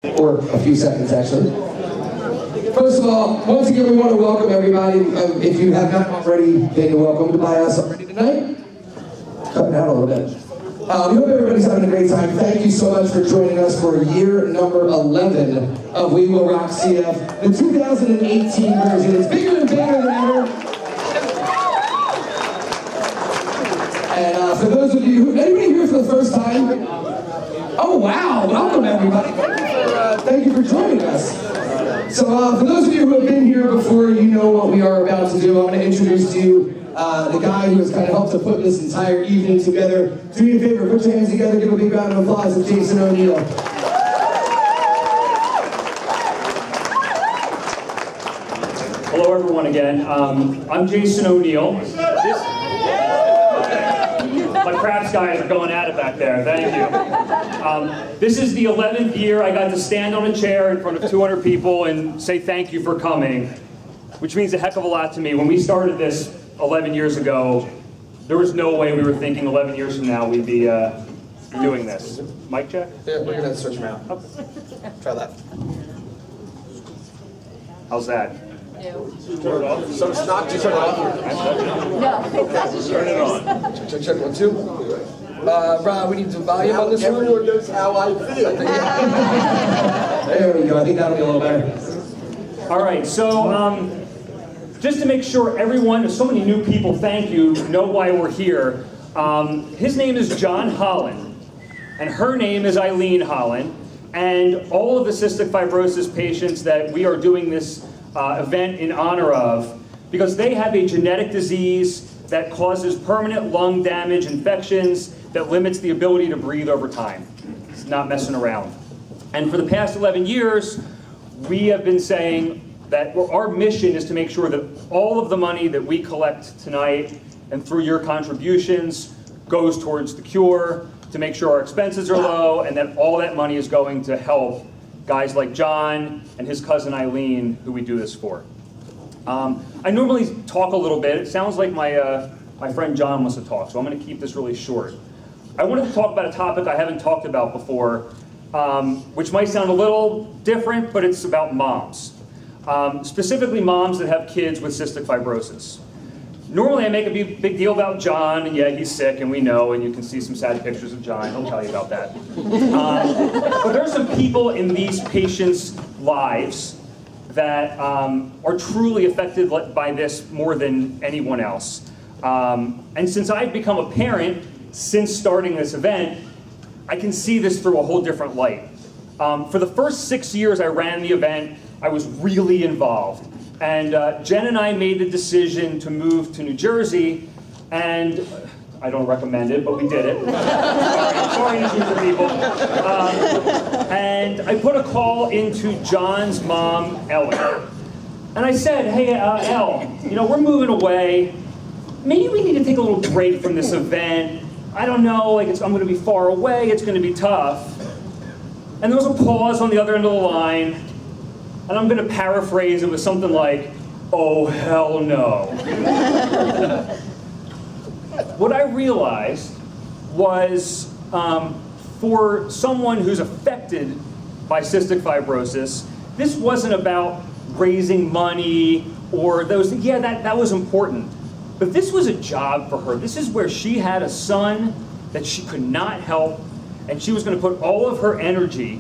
or a few seconds actually. First of all, once again, we want to welcome everybody. If you have not already been welcomed by us already tonight, cutting out a little bit. We hope everybody's having a great time. Thank you so much for joining us for year number 11 of We Will Rock CF, the 2018 version. It's bigger and bigger than ever. And for those of you, anybody here for the first time? Oh wow, welcome everybody. Thank you for joining us. So for those of you who have been here before, you know what we are about to do. I'm going to introduce to you the guy who has kind of helped to put this entire evening together. Do me a favor, put your hands together, give a big round of applause to Jason O'Neill. Hello everyone again. I'm Jason O'Neill. My craps guys are going at it back there, thank you. This is the 11th year I got to stand on a chair in front of 200 people and say thank you for coming, which means a heck of a lot to me. When we started this 11 years ago, there was no way we were thinking 11 years from now we'd be doing this. Mic check? Yeah, we're going to switch them out. Okay. Try that. How's that? No. Turn it off. So it's not, you turn it off? No, that's just yours. Turn it on. Check 1, 2. Rob, we need some volume on this one. Everyone knows how I feel. There we go. I think that'll be a little better. All right, so just to make sure everyone, there's so many new people, thank you, know why we're here. His name is Jon Hollin, and her name is Eileen Hollin, and all of the cystic fibrosis patients that we are doing this event in honor of, because they have a genetic disease that causes permanent lung damage, infections, that limits the ability to breathe over time. It's not messing around. And for the past 11 years, we have been saying that our mission is to make sure that all of the money that we collect tonight and through your contributions goes towards the cure, to make sure our expenses are low, and that all that money is going to help guys like John and his cousin Eileen, who we do this for. I normally talk a little bit. It sounds like my friend John wants to talk, so I'm going to keep this really short. I wanted to talk about a topic I haven't talked about before, which might sound a little different, but it's about moms. Specifically moms that have kids with cystic fibrosis. Normally I make a big deal about John, and yeah, he's sick, and we know, and you can see some sad pictures of John. He'll tell you about that. But there's some people in these patients' lives that are truly affected by this more than anyone else. And since I've become a parent since starting this event, I can see this through a whole different light. For the first 6 years I ran the event, I was really involved. And Jen and I made the decision to move to New Jersey, and I don't recommend it, but we did it. Sorry, New Jersey people. And I put a call into John's mom, Ellen. And I said, hey, Elle, you know, we're moving away. Maybe we need to take a little break from this event. I don't know, like I'm going to be far away, it's going to be tough. And there was a pause on the other end of the line, and I'm going to paraphrase it with something like, oh, hell no. What I realized was for someone who's affected by cystic fibrosis, this wasn't about raising money or those things. Yeah, that was important. But this was a job for her. This is where she had a son that she could not help, and she was going to put all of her energy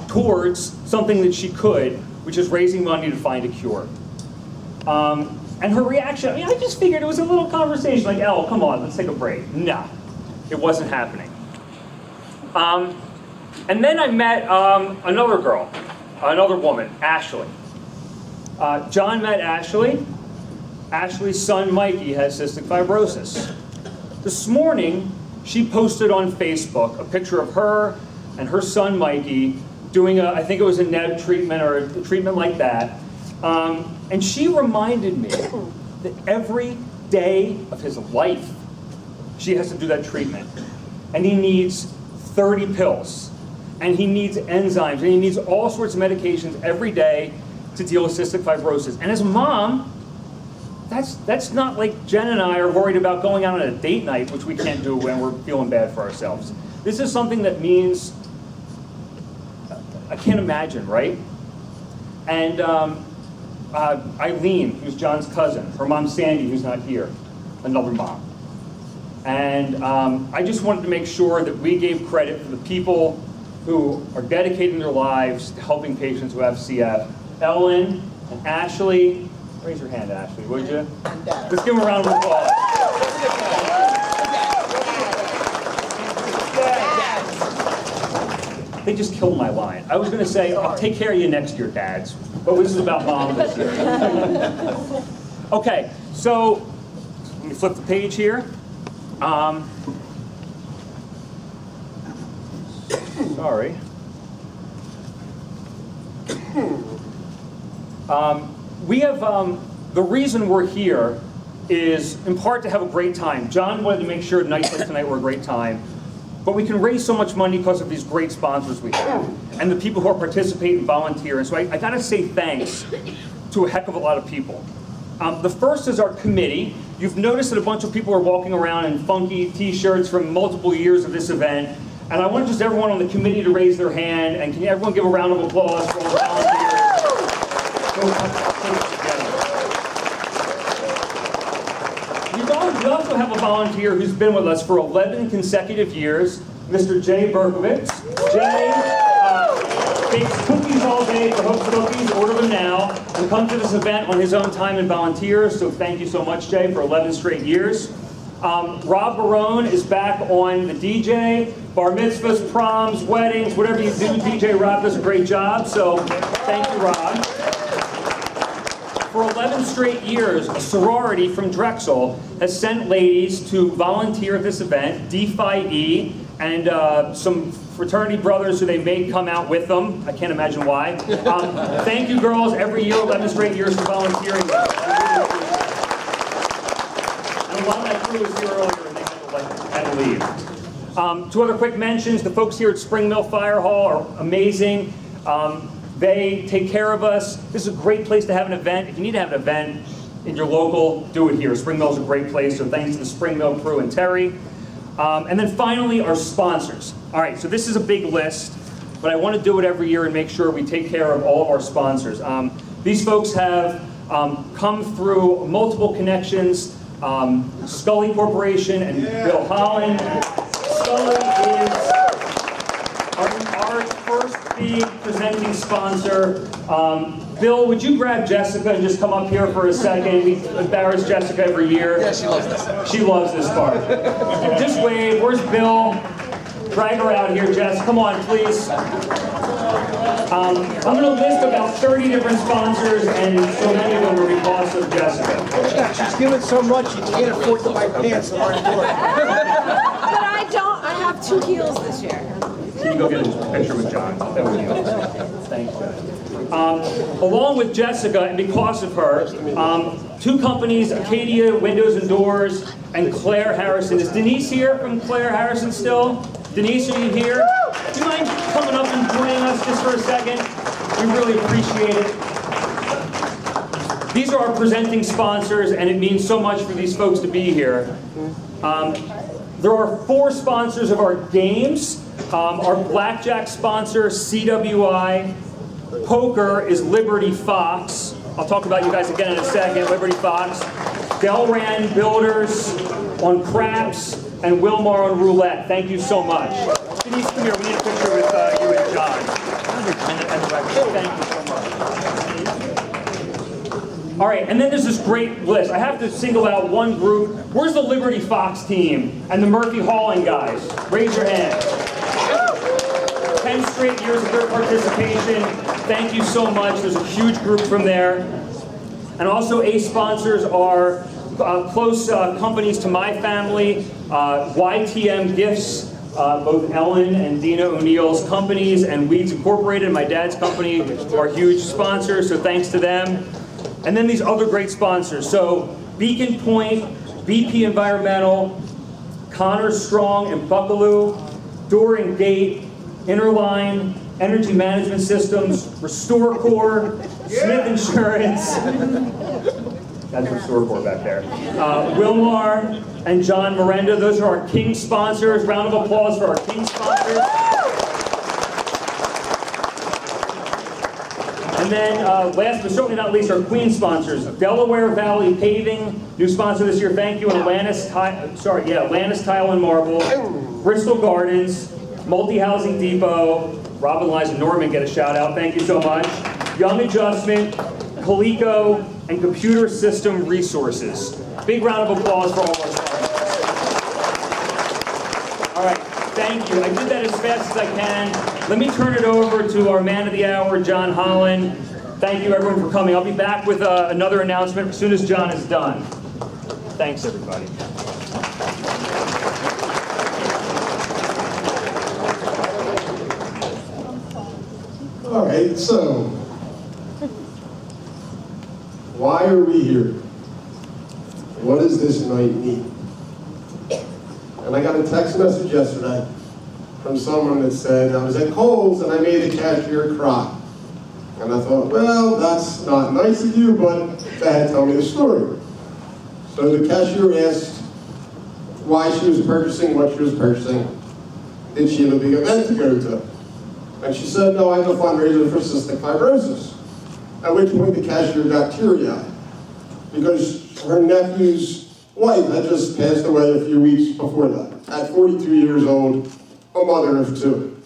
towards something that she could, which is raising money to find a cure. And her reaction, I mean, I just figured it was a little conversation, like, Elle, come on, let's take a break. Nah, it wasn't happening. And then I met another girl, another woman, Ashley. John met Ashley. Ashley's son, Mikey, has cystic fibrosis. This morning, she posted on Facebook a picture of her and her son, Mikey, doing I think it was a NEB treatment or a treatment like that. And she reminded me that every day of his life, she has to do that treatment. And he needs 30 pills. And he needs enzymes. And he needs all sorts of medications every day to deal with cystic fibrosis. And as a mom, that's not like Jen and I are worried about going out on a date night, which we can't do when we're feeling bad for ourselves. This is something that means I can't imagine, right? And Eileen, who's John's cousin, her mom Sandy, who's not here, another mom. And I just wanted to make sure that we gave credit for the people who are dedicating their lives to helping patients who have CF. Ellen and Ashley, raise your hand, Ashley, would you? Let's give them a round of applause. They just killed my line. I was going to say, I'll take care of you next year, dads. But this is about mom this year. Okay, so let me flip the page here. Sorry. We have, the reason we're here is in part to have a great time. John wanted to make sure nights like tonight were a great time. But we can raise so much money because of these great sponsors we have and the people who are participating and volunteering. So I gotta say thanks to a heck of a lot of people. The first is our committee. You've noticed that a bunch of people are walking around in funky t-shirts from multiple years of this event. And I want just everyone on the committee to raise their hand, and can everyone give a round of applause for all the volunteers? We also have a volunteer who's been with us for 11 consecutive years, Mr. Jay Berkowitz. Jay bakes cookies all day for Hope's Cookies. Order them now and come to this event on his own time and volunteers. So thank you so much, Jay, for 11 straight years. Rob Barone is back on the DJ, bar mitzvahs, proms, weddings, whatever you do. DJ Rob does a great job. So thank you, Rob. For 11 straight years, a sorority from Drexel has sent ladies to volunteer at this event, D-Phi-E, and some fraternity brothers who they made come out with them. I can't imagine why. Thank you, girls, every year, 11 straight years for volunteering. And a lot of that crew was here earlier, and they had to leave. Two other quick mentions. The folks here at Spring Mill Fire Hall are amazing. They take care of us. This is a great place to have an event. If you need to have an event in your local, do it here. Spring Mill is a great place, so thanks to the Spring Mill crew and Terry. And then finally, our sponsors. All right, so this is a big list, but I want to do it every year and make sure we take care of all of our sponsors. These folks have come through multiple connections. Scully Corporation and Bill Hollin. Scully is our first big presenting sponsor. Bill, would you grab Jessica and just come up here for a second? We embarrass Jessica every year. Yeah, she loves this. She loves this part. Just wave. Where's Bill? Drag her out here, Jess. Come on, please. I'm going to list about 30 different sponsors, and so many of them are because of Jessica. She's given so much, she can't afford to buy pants that aren't good. But I don't. I have 2 heels this year. Can you go get a picture with John? That would be awesome. Thank you. Along with Jessica, and because of her, 2 companies, Acadia Windows and Doors, and Claire Harrison. Is Denise here from Claire Harrison still? Denise, are you here? Do you mind coming up and joining us just for a second? We really appreciate it. These are our presenting sponsors, and it means so much for these folks to be here. There are 4 sponsors of our games. Our blackjack sponsor, CWI. Poker is Liberty Fox. I'll talk about you guys again in a second. Liberty Fox. Delran Builders on craps, and Wilmar on roulette. Thank you so much. Denise, come here. We need a picture with you and John. Thank you so much. All right, and then there's this great list. I have to single out one group. Where's the Liberty Fox team and the Murphy Hollin guys? Raise your hand. 10 straight years of their participation. Thank you so much. There's a huge group from there. And also ACE sponsors are close companies to my family. YTM Gifts, both Ellen and Dina O'Neill's companies, and Weeds Incorporated, my dad's company, are huge sponsors, so thanks to them. And then these other great sponsors. So Beacon Point, BP Environmental, Connor Strong and Buckaloo, Door and Gate, Interline, Energy Management Systems, Restore Corps, Smith Insurance, that's Restore Corps back there, Wilmar and John Miranda. Those are our King sponsors. Round of applause for our King sponsors. And then last but certainly not least, our Queen sponsors, Delaware Valley Paving, new sponsor this year, thank you, and Atlantis Tile and Marble, Bristol Gardens, Multi-Housing Depot, Robin, Liza, Norman get a shout out, thank you so much, Young Adjustment, Coleco, and Computer System Resources. Big round of applause for all of our sponsors. All right, thank you. I did that as fast as I can. Let me turn it over to our man of the hour, Jon Hollin. Thank you, everyone, for coming. I'll be back with another announcement as soon as Jon is done. Thanks, everybody. All right, so why are we here? What does this night mean? And I got a text message yesterday from someone that said, I was at Kohl's and I made the cashier cry. And I thought, well, that's not nice of you, but Dad, tell me the story. So the cashier asked why she was purchasing what she was purchasing. Did she have a big event to go to? And she said, no, I have a fundraiser for cystic fibrosis. At which point the cashier got teary-eyed because her nephew's wife had just passed away a few weeks before that. At 42 years old, a mother of two.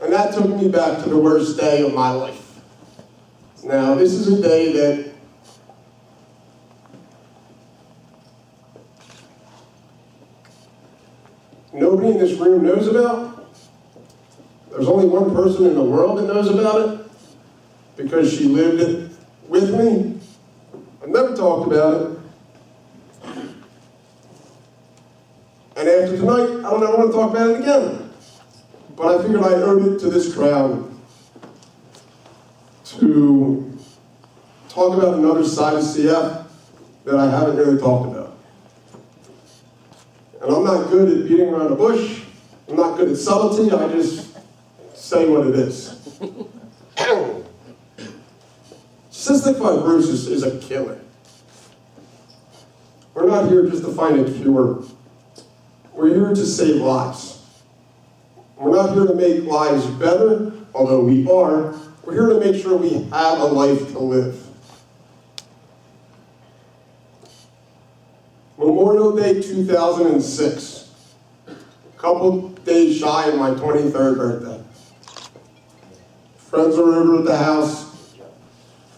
And that took me back to the worst day of my life. Now, this is a day that nobody in this room knows about. There's only one person in the world that knows about it because she lived it with me. I've never talked about it. And after tonight, I don't ever want to talk about it again. But I figured I owed it to this crowd to talk about another side of CF that I haven't really talked about. And I'm not good at beating around the bush. I'm not good at subtlety. I just say what it is. Cystic fibrosis is a killer. We're not here just to find a cure. We're here to save lives. We're not here to make lives better, although we are. We're here to make sure we have a life to live. Memorial Day 2006, a couple days shy of my 23rd birthday. Friends are over at the house.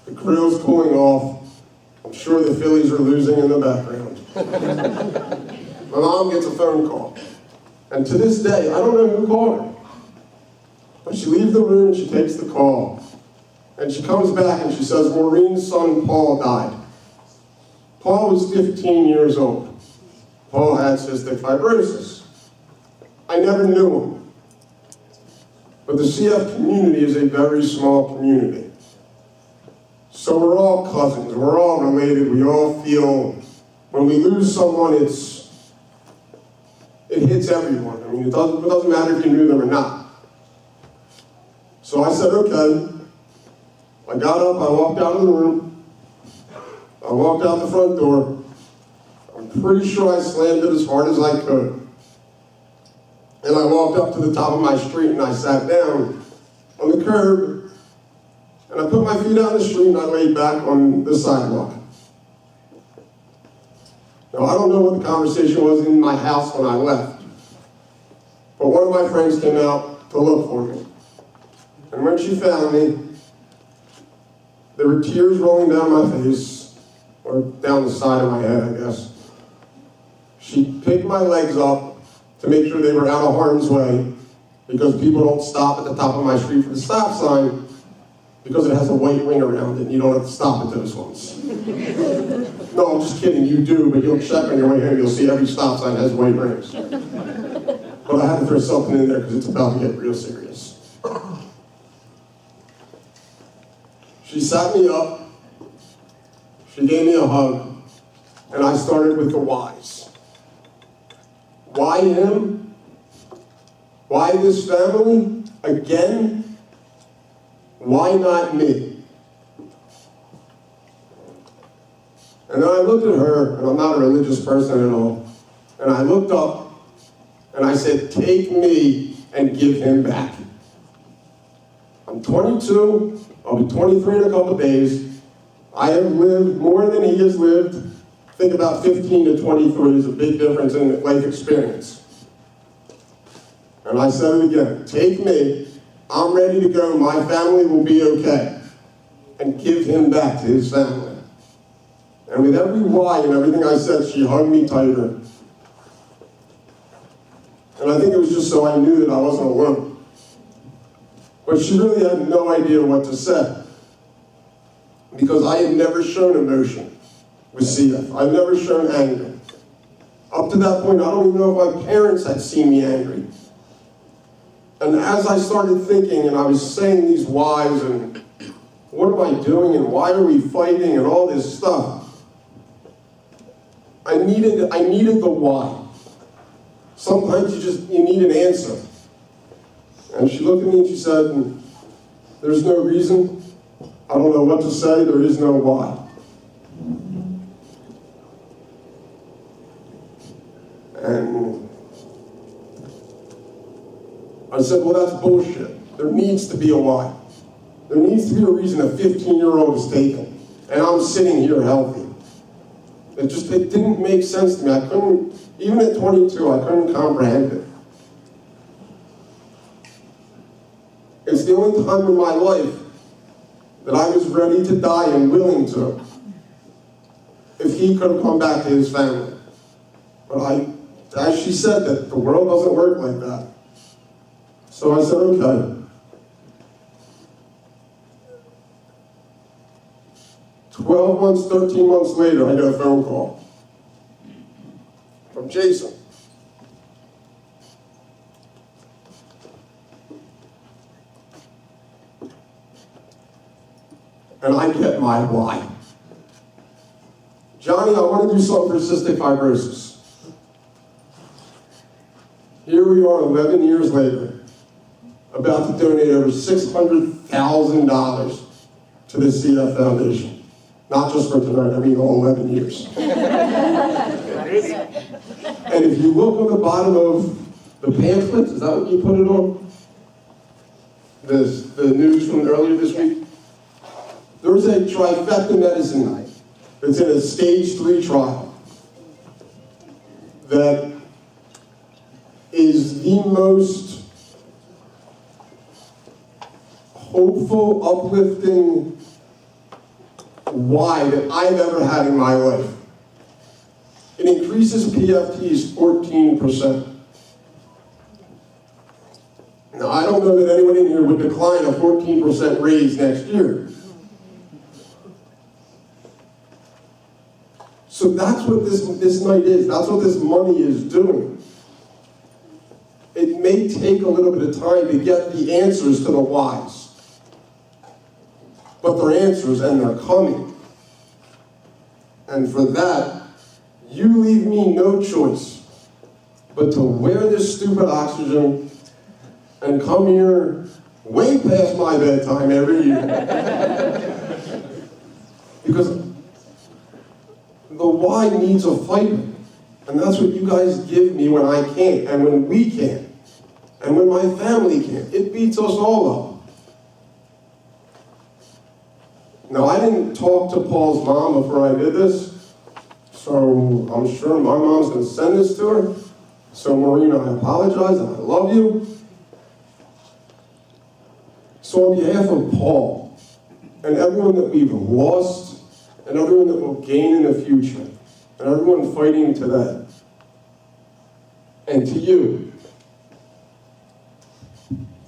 The grill's cooling off. I'm sure the Phillies are losing in the background. My mom gets a phone call. And to this day, I don't know who called her. But she leaves the room and she takes the call. And she comes back and she says, Maureen's son Paul died. Paul was 15 years old. Paul had cystic fibrosis. I never knew him. But the CF community is a very small community. So we're all cousins, we're all related, we all feel, when we lose someone, it hits everyone. I mean, it doesn't matter if you knew them or not. So I said, okay. I got up, I walked out of the room, I walked out the front door. I'm pretty sure I slammed it as hard as I could. And I walked up to the top of my street and I sat down on the curb and I put my feet out in the street and I laid back on the sidewalk. Now, I don't know what the conversation was in my house when I left, but one of my friends came out to look for me. And when she found me, there were tears rolling down my face, or down the side of my head, I guess. She picked my legs up to make sure they were out of harm's way, because people don't stop at the top of my street for the stop sign, because it has a white ring around it, and you don't have to stop at those ones. No, I'm just kidding, you do, but you'll check on your way home, you'll see every stop sign has white rings. But I had to throw something in there because it's about to get real serious. She sat me up, she gave me a hug, and I started with the whys. Why him? Why this family? Again? Why not me? And then I looked at her, and I'm not a religious person at all, and I looked up, and I said, take me and give him back. I'm I'm 22, I'll be 23 in a couple of days. I have lived more than he has lived. Think about 15 to 23 is a big difference in life experience. And I said it again, take me, I'm ready to go, my family will be okay. And give him back to his family. And with every why and everything I said, she hugged me tighter. And I think it was just so I knew that I wasn't alone. But she really had no idea what to say. Because I had never shown emotion with CF. I've never shown anger. Up to that point, I don't even know if my parents had seen me angry. And as I started thinking, and I was saying these whys, and what am I doing, and why are we fighting, and all this stuff, I needed the why. Sometimes you need an answer. And she looked at me and she said, there's no reason. I don't know what to say. There is no why. And I said, well, that's bullshit. There needs to be a why. There needs to be a reason a 15-year-old is taken. And I'm sitting here healthy. It didn't make sense to me. I couldn't, even at 22, I couldn't comprehend it. It's the only time in my life that I was ready to die and willing to, if he could have come back to his family. But as she said, that the world doesn't work like that. So I said, okay. 12 months, 13 months later, I got a phone call from Jason. And I get my why. Johnny, I want to do something for cystic fibrosis. Here we are 11 years later, about to donate over $600,000 to the CF Foundation. Not just for tonight, I mean all 11 years. And if you look on the bottom of the pamphlet, is that what you put it on? The news from earlier this week? There's a trifecta medicine that's in a stage 3 trial that is the most hopeful, uplifting why that I've ever had in my life. It increases PFTs 14%. Now, I don't know that anyone in here would decline a 14% raise next year. So that's what this night is. That's what this money is doing. It may take a little bit of time to get the answers to the whys. But they're answers and they're coming. And for that, you leave me no choice but to wear this stupid oxygen and come here way past my bedtime every year. Because the why needs a fighter. And that's what you guys give me when I can't, and when we can't, and when my family can't. It beats us all up. Now, I didn't talk to Paul's mom before I did this, so I'm sure my mom's going to send this to her. So, Marina, I apologize, and I love you. So, on behalf of Paul, and everyone that we've lost, and everyone that will gain in the future, and everyone fighting today, and to you,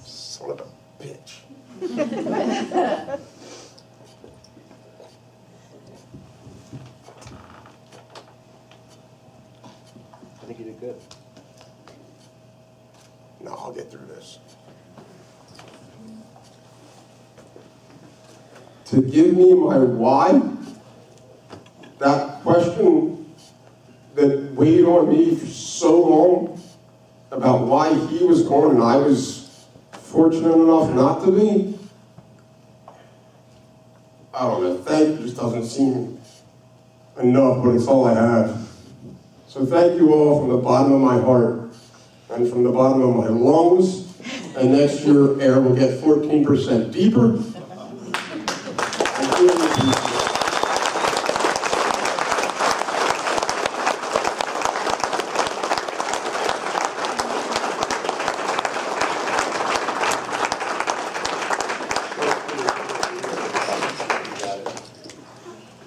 son of a bitch. I think you did good. No, I'll get through this. To give me my why, that question that weighed on me for so long about why he was gone and I was fortunate enough not to be, I don't know, thank you just doesn't seem enough, but it's all I have. So thank you all from the bottom of my heart and from the bottom of my lungs and next year air will get 14% deeper.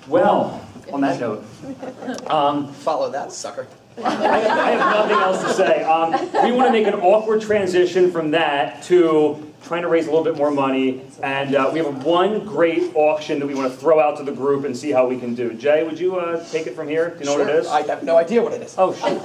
Well, on that note, Follow that, sucker. I have nothing else to say. We want to make an awkward transition from that to trying to raise a little bit more money, and we have one great auction that we want to throw out to the group and see how we can do. Jay, would you take it from here? Do you know what it is? I have no idea what it is. Oh, shit.